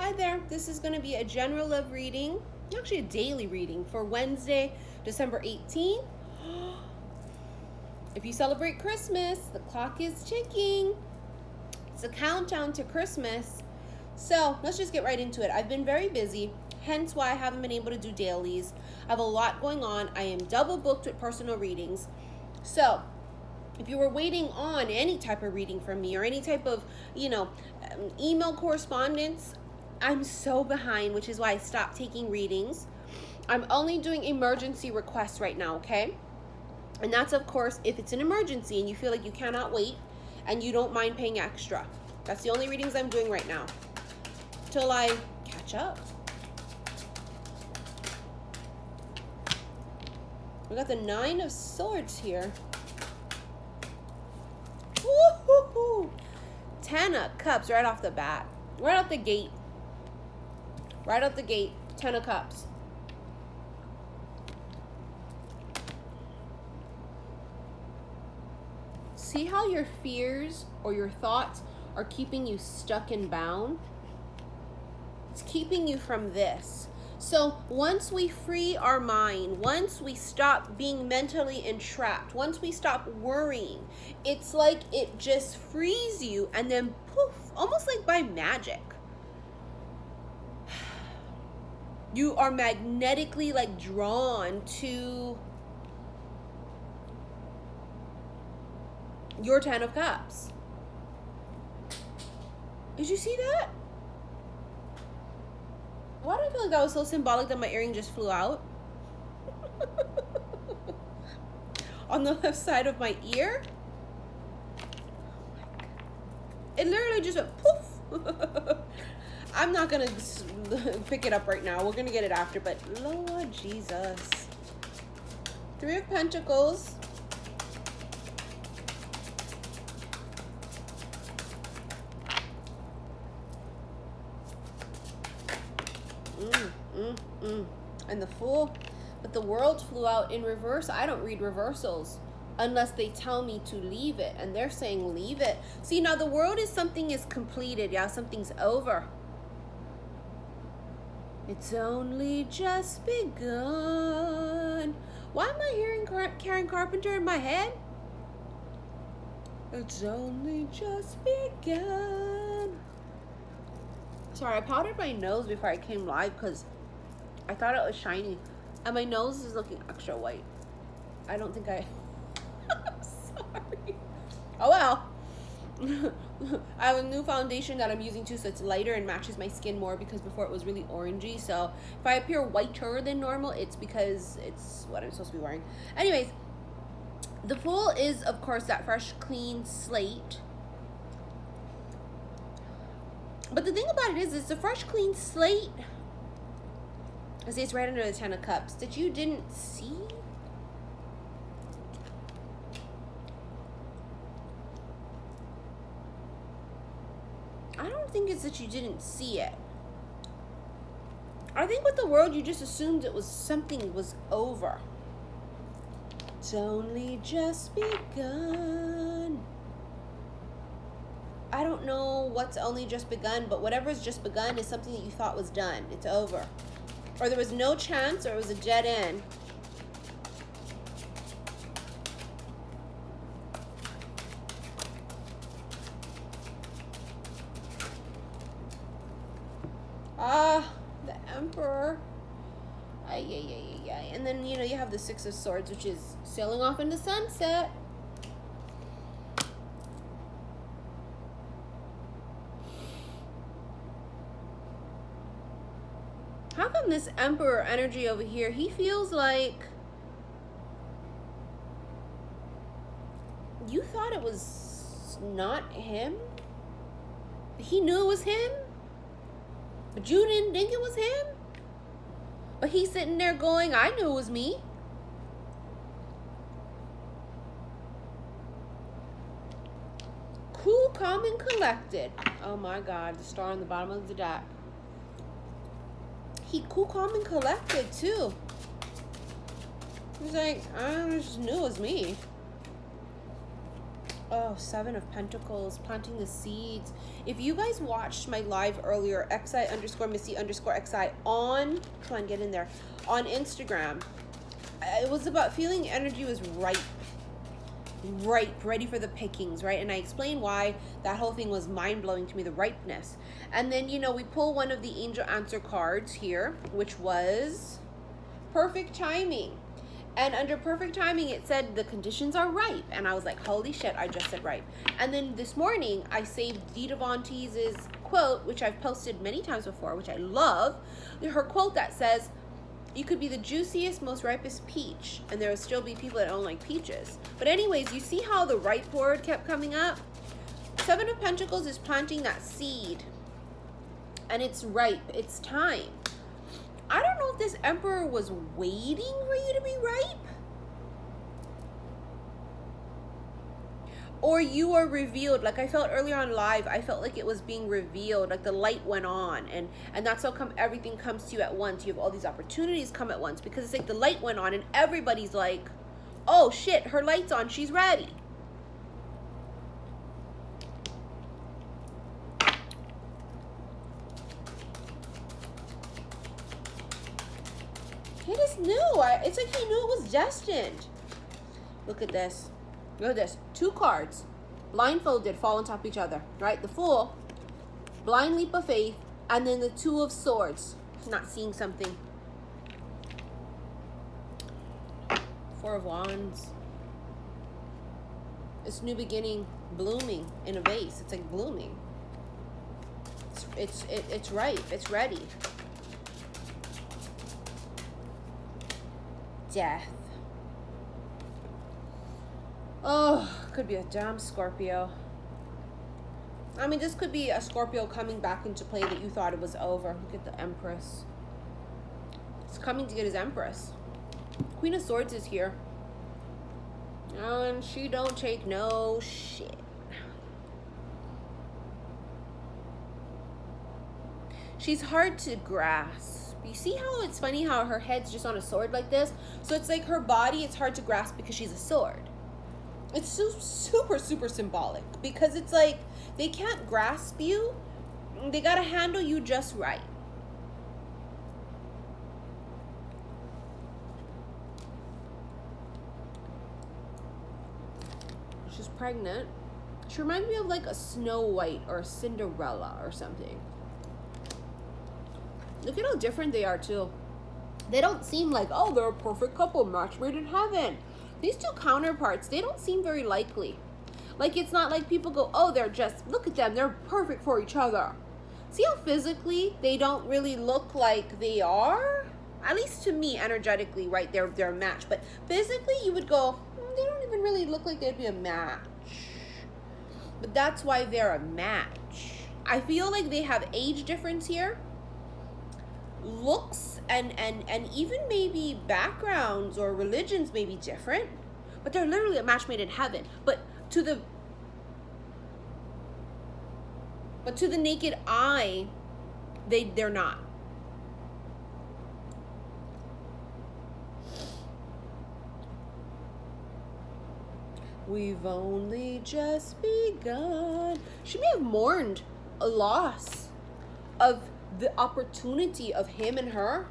Hi there. This is going to be a general love reading, actually a daily reading for Wednesday, December 18th. If you celebrate Christmas, the clock is ticking. It's a countdown to Christmas. So let's just get right into it. I've been very busy, hence why I haven't been able to do dailies. I have a lot going on. I am double booked with personal readings. So if you were waiting on any type of reading from me or any type of, email correspondence, I'm so behind, which is why I stopped taking readings. I'm only doing emergency requests right now, okay? And that's, of course, if it's an emergency and you feel like you cannot wait and you don't mind paying extra. That's the only readings I'm doing right now till I catch up. We got the 9 of Swords here. Woo-hoo-hoo. 10 of Cups right off the bat. Right out the gate. Right out the gate. 10 of Cups. See how your fears or your thoughts are keeping you stuck and bound? It's keeping you from this. So once we free our mind, once we stop being mentally entrapped, once we stop worrying, it's like it just frees you and then poof, almost like by magic. You are magnetically like drawn to your 10 of Cups. Did you see that? Why do I feel like that was so symbolic that my earring just flew out? On the left side of my ear? It literally just went poof. I'm not going to pick it up right now. We're going to get it after, but Lord Jesus. 3 of Pentacles. And the Fool, but the World flew out in reverse. I don't read reversals unless they tell me to leave it, and they're saying leave it. See, now the World is something is completed. Yeah, something's over. It's only just begun. Why am I hearing Karen Carpenter in my head? It's only just begun. Sorry, I powdered my nose before I came live because I thought it was shiny. And my nose is looking extra white. I don't think I'm sorry. Oh well. I have a new foundation that I'm using too, so it's lighter and matches my skin more because before it was really orangey. So if I appear whiter than normal, it's because it's what I'm supposed to be wearing. Anyways, the Fool is, of course, that fresh, clean slate. But the thing about it is, it's a fresh, clean slate. I see it's right under the 10 of Cups that you didn't see. I don't think it's that you didn't see it. I think with the World, you just assumed it was something was over. It's only just begun. I don't know what's only just begun, but whatever's just begun is something that you thought was done. It's over. Or there was no chance, or it was a dead end. The Emperor. Ay, ay, ay, ay, ay. And then, you have the 6 of Swords, which is sailing off into sunset. How come this Emperor energy over here, he feels like you thought it was not him? He knew it was him, but you didn't think it was him? But he's sitting there going, I knew it was me. Cool, calm, and collected. Oh my God, the star on the bottom of the deck. He cool, calm, and collected too. He's like, I just knew it was me. Oh, Seven of Pentacles, planting the seeds. If you guys watched my live earlier, xi_missy_xi on, come on, get in there, on Instagram, it was about feeling energy was ripe, ready for the pickings, right? And I explained why that whole thing was mind-blowing to me, the ripeness. And then, you know, we pull one of the angel answer cards here, which was perfect timing. And under perfect timing, it said the conditions are ripe. And I was like, holy shit, I just said ripe. And then this morning, I saved Dita Von Teese's quote, which I've posted many times before, which I love. Her quote that says, you could be the juiciest, most ripest peach, and there will still be people that don't like peaches. But anyways, you see how the ripe word kept coming up? Seven of Pentacles is planting that seed. And it's ripe. It's time. I don't know if this Emperor was waiting for you to be ripe, or you are revealed. Like I felt earlier on live, I felt like it was being revealed, like the light went on, and that's how come everything comes to you at once. You have all these opportunities come at once, because it's like the light went on and everybody's like, oh shit, her light's on, she's ready. He just knew. It's like he knew it was destined. Look at this. Look at this. Two cards. Blindfolded, fall on top of each other. Right? The Fool. Blind leap of faith. And then the Two of Swords. Not seeing something. Four of Wands. It's new beginning. Blooming in a vase. It's like blooming. It's ripe. It's ready. Death. Oh, could be a damn Scorpio. I mean, this could be a Scorpio coming back into play that you thought it was over. Look at the Empress. It's coming to get his Empress. Queen of Swords is here. And she don't take no shit. She's hard to grasp. You see how it's funny how her head's just on a sword like this? So it's like her body, it's hard to grasp because she's a sword. It's super, super symbolic, because it's like they can't grasp you. They got to handle you just right. She's pregnant. She reminds me of like a Snow White or a Cinderella or something. Look at how different they are too. They don't seem like, oh, they're a perfect couple, match made in heaven. These two counterparts, they don't seem very likely. Like, it's not like people go, oh, they're just, look at them, they're perfect for each other. See how physically they don't really look like they are? At least to me, energetically, right, they're a match. But physically, you would go, they don't even really look like they'd be a match. But that's why they're a match. I feel like they have age difference here. Looks and even maybe backgrounds or religions may be different, but they're literally a match made in heaven. But to the naked eye, they're not. We've only just begun. She may have mourned a loss of the opportunity of him and her,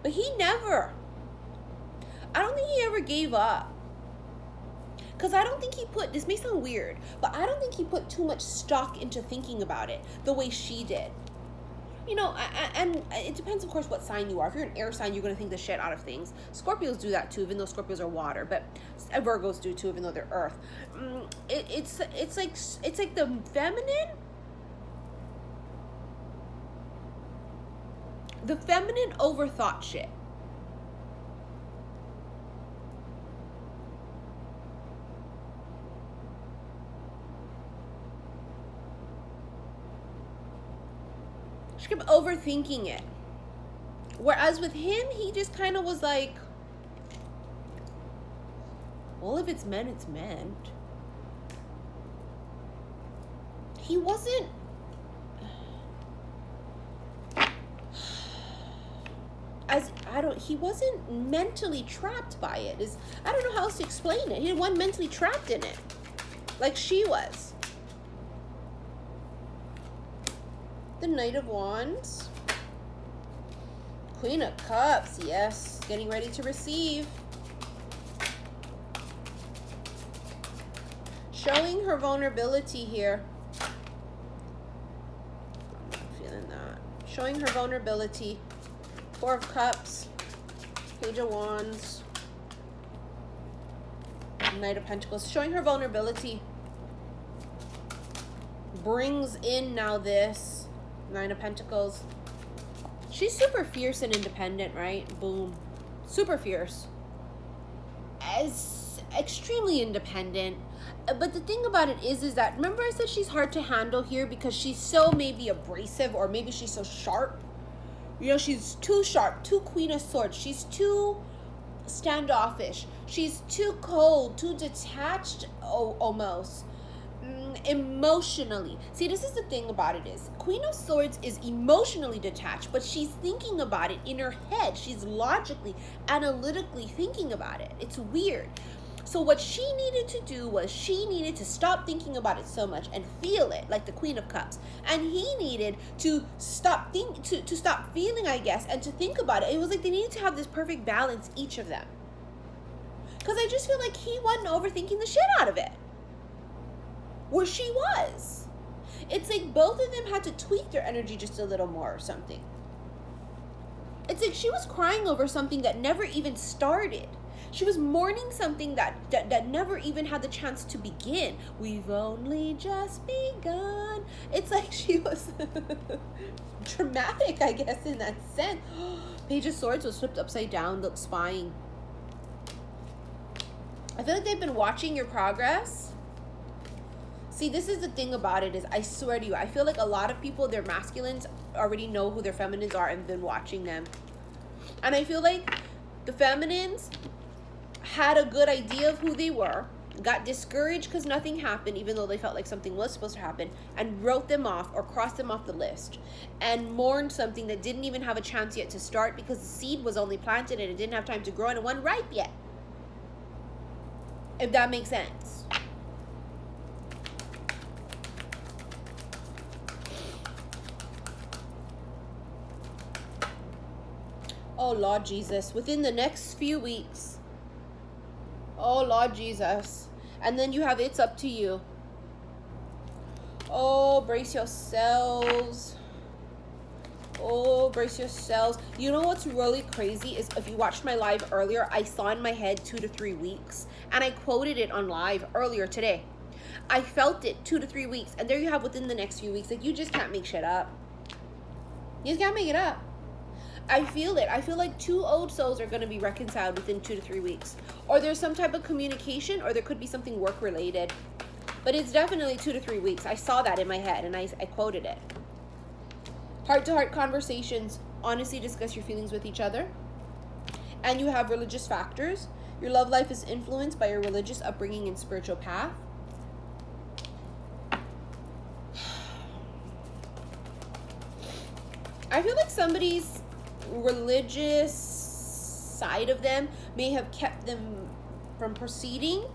but he never. I don't think he ever gave up, because I don't think he put, this may sound weird, but I don't think he put too much stock into thinking about it the way she did. You know, and it depends, of course, what sign you are. If you're an air sign, you're going to think the shit out of things. Scorpios do that too, even though Scorpios are water, but Virgos do too, even though they're earth. It's like the feminine. The feminine overthought shit. She kept overthinking it. Whereas with him, he just kind of was like, well, if it's meant, it's meant. He wasn't, he wasn't mentally trapped by it. I don't know how else to explain it. He wasn't mentally trapped in it. like she was. The Knight of Wands. Queen of Cups, yes. Getting ready to receive. Showing her vulnerability here. I'm not feeling that. Showing her vulnerability. Four of Cups. Page of Wands. Knight of Pentacles. Showing her vulnerability. Brings in now this. Nine of Pentacles. She's super fierce and independent, right? Boom. Super fierce. As extremely independent. But the thing about it is that, remember I said she's hard to handle here because she's so maybe abrasive, or maybe she's so sharp. You know, she's too sharp, too Queen of Swords. She's too standoffish. She's too cold, too detached almost. Emotionally. See, this is the thing about it is, Queen of Swords is emotionally detached, but she's thinking about it in her head. She's logically, analytically thinking about it. It's weird. So what she needed to do was she needed to stop thinking about it so much and feel it, like the Queen of Cups. And he needed to stop stop feeling, I guess, and to think about it. It was like they needed to have this perfect balance, each of them. Because I just feel like he wasn't overthinking the shit out of it. Where she was. It's like both of them had to tweak their energy just a little more or something. It's like she was crying over something that never even started. She was mourning something that never even had the chance to begin. We've only just begun. It's like she was dramatic, I guess, in that sense. Page of Swords was flipped upside down, looked spying. I feel like they've been watching your progress. See, this is the thing about it is, I swear to you, I feel like a lot of people, their masculines already know who their feminines are and been watching them. And I feel like the feminines had a good idea of who they were, got discouraged because nothing happened, even though they felt like something was supposed to happen, and wrote them off or crossed them off the list, and mourned something that didn't even have a chance yet to start because the seed was only planted and it didn't have time to grow and it wasn't ripe yet. If that makes sense. Oh, Lord Jesus. Within the next few weeks. Oh, Lord Jesus. And then you have It's Up to You. Oh, brace yourselves. Oh, brace yourselves. You know what's really crazy is, if you watched my live earlier, I saw in my head 2 to 3 weeks. And I quoted it on live earlier today. I felt it 2 to 3 weeks. And there you have within the next few weeks. Like, you just can't make shit up. You just can't make it up. I feel it. I feel like 2 old souls are going to be reconciled within 2 to 3 weeks. Or there's some type of communication, or there could be something work related. But it's definitely 2 to 3 weeks. I saw that in my head and I quoted it. Heart-to-heart conversations. Honestly discuss your feelings with each other. And you have religious factors. Your love life is influenced by your religious upbringing and spiritual path. I feel like somebody's religious side of them may have kept them from proceeding.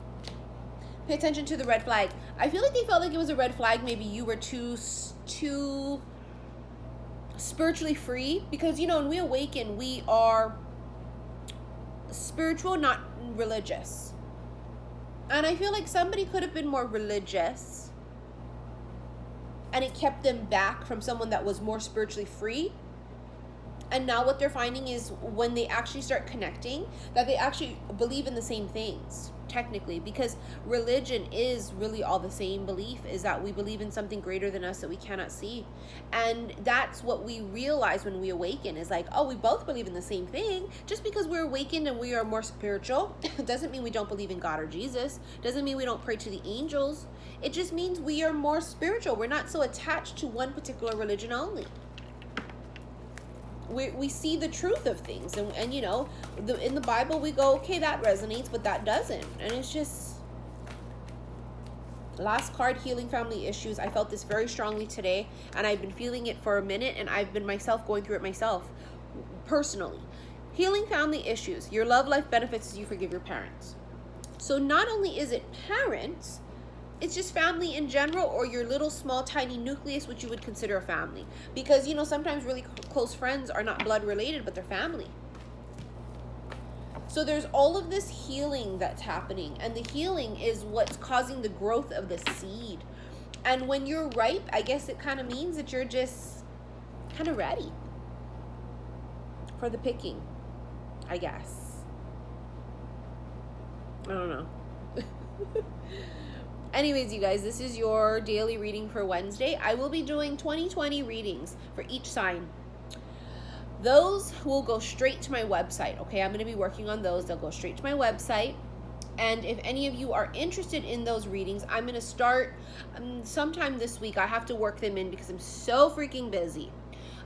Pay attention to the red flag. I feel like they felt like it was a red flag. Maybe you were too spiritually free, because you know, when we awaken, we are spiritual, not religious. And I feel like somebody could have been more religious and it kept them back from someone that was more spiritually free. And now what they're finding is, when they actually start connecting, that they actually believe in the same things, technically, because religion is really all the same belief, is that we believe in something greater than us that we cannot see. And that's what we realize when we awaken, is like, oh, we both believe in the same thing. Just because we're awakened and we are more spiritual doesn't mean we don't believe in God or Jesus. Doesn't mean we don't pray to the angels. It just means we are more spiritual. We're not so attached to one particular religion only. We see the truth of things, and you know, in the Bible we go, okay, that resonates, but that doesn't. And it's just, last card, healing family issues. I felt this very strongly today, and I've been feeling it for a minute, and I've been myself going through it myself personally. Healing family issues. Your love life benefits as you forgive your parents. So not only is it parents, it's just family in general, or your little small tiny nucleus, which you would consider a family. Because, you know, sometimes really close friends are not blood related, but they're family. So there's all of this healing that's happening, and the healing is what's causing the growth of the seed. And when you're ripe, I guess it kind of means that you're just kind of ready for the picking, I guess. I don't know. Anyways, you guys, this is your daily reading for Wednesday. I will be doing 20/20 readings for each sign. Those will go straight to my website, okay? I'm going to be working on those. They'll go straight to my website. And if any of you are interested in those readings, I'm going to start sometime this week. I have to work them in because I'm so freaking busy.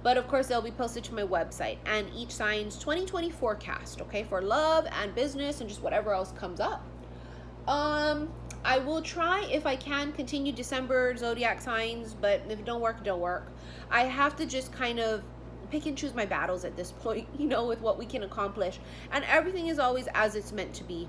But of course, they'll be posted to my website. And each sign's 2020 forecast, okay? For love and business and just whatever else comes up. I will try, if I can, continue December zodiac signs. But if it don't work, it don't work. I have to just kind of pick and choose my battles at this point, you know, with what we can accomplish. And everything is always as it's meant to be.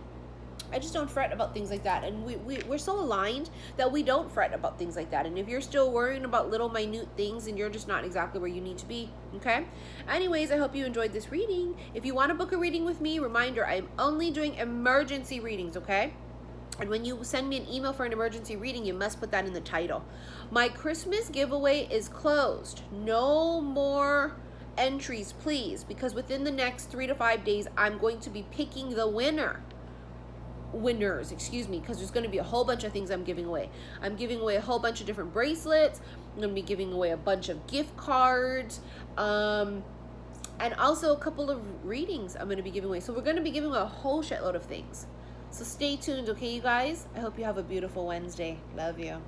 I just don't fret about things like that. And we're so aligned that we don't fret about things like that. And if you're still worrying about little minute things, and you're just not exactly where you need to be, okay? Anyways, I hope you enjoyed this reading. If you want to book a reading with me, reminder, I'm only doing emergency readings, okay? And when you send me an email for an emergency reading, you must put that in the title. My Christmas giveaway is closed. No more entries, please, because within the next 3 to 5 days, I'm going to be picking the winners, excuse me, because there's going to be a whole bunch of things I'm giving away. I'm giving away a whole bunch of different bracelets. I'm going to be giving away a bunch of gift cards, and also a couple of readings I'm going to be giving away. So we're going to be giving away a whole shitload of things. So stay tuned, okay, you guys? I hope you have a beautiful Wednesday. Love you.